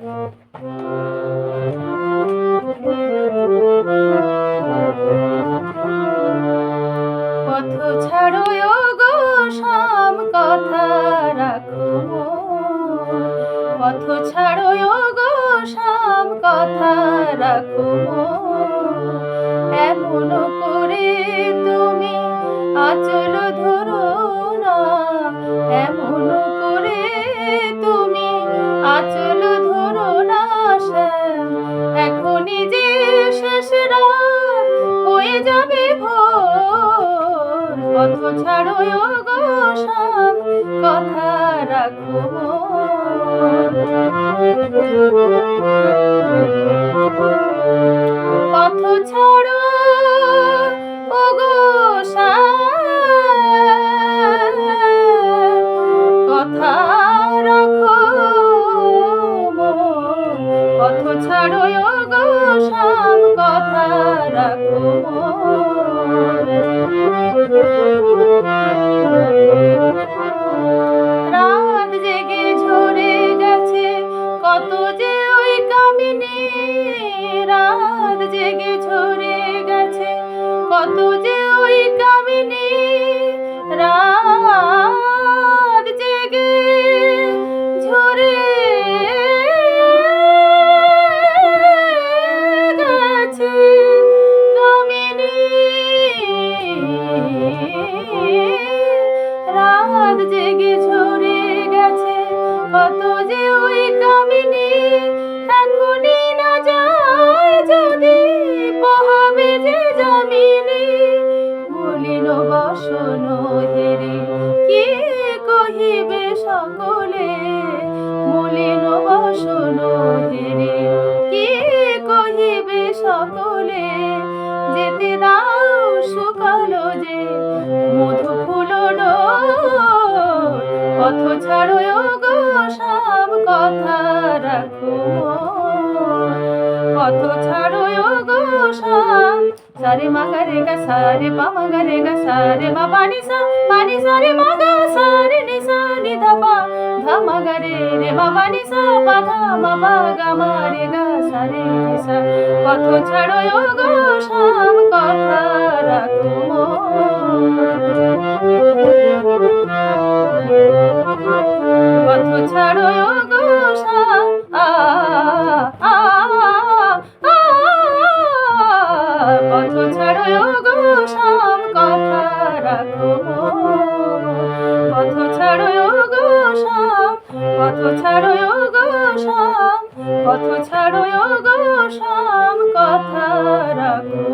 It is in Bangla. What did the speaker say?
পথ ছাড়ো গো শাম, কথা রাখো মন। পথ ছাড়ো গো শাম, কথা রাখো মন। এমন করে তুমি আঁচল ধরো না, এমন করে তুমি আঁচল ধরো না শ্যাম। এখনই যে শেষ রাত হয়ে যাবে ভোর। পথ ছাড়ো গো শাম, কথা রাখো মন। পথ ছাড়ো গো শাম, কথা রাখো মন। পথ ছাড়ো গো শাম, কথা রাখো মন। রাত জেগে ঝরে গেছে কত যে ওই কামিনী। রাত জেগে ঝরে গেছে কত যে ওই কামিনী। রাত জেগে ঝরে গেছে কামিনী। রাত জেগে ঝরে গেছে কত যে ওই কামিনী। এখনই না যায় যদি পোহাবে যে যামিনী। মলিন বাসন হেরে কি কহিবে সকলে। মলিন বাসন হেরে কি কহিবে সকলে। যেতে দাও শুকালো যে মধু ফুলনো। পথ ছাড়ো গো শাম, কথা রাখো মন। পথ ছাড়ো গো শাম। সারে মা গা রে গা সারে পা মা গা রে গা সারে মা পা নি সা রে মা গা সারে নি সা নি ধা পা ধা মা গা রে রে মা পা নি সা পা ধা মা পা গা মা রে গা সারে নি সা। পথ ছাড়ো গো শাম, কথা রাখো মন। পথ ছাড়ো গো শাম, পথ ছাড়ো গো শাম, কথা রাখো মন। পথ ছাড়ো গো শাম, পথ ছাড়ো গো শাম, পথ ছাড়ো গো শাম, কথা রাখো।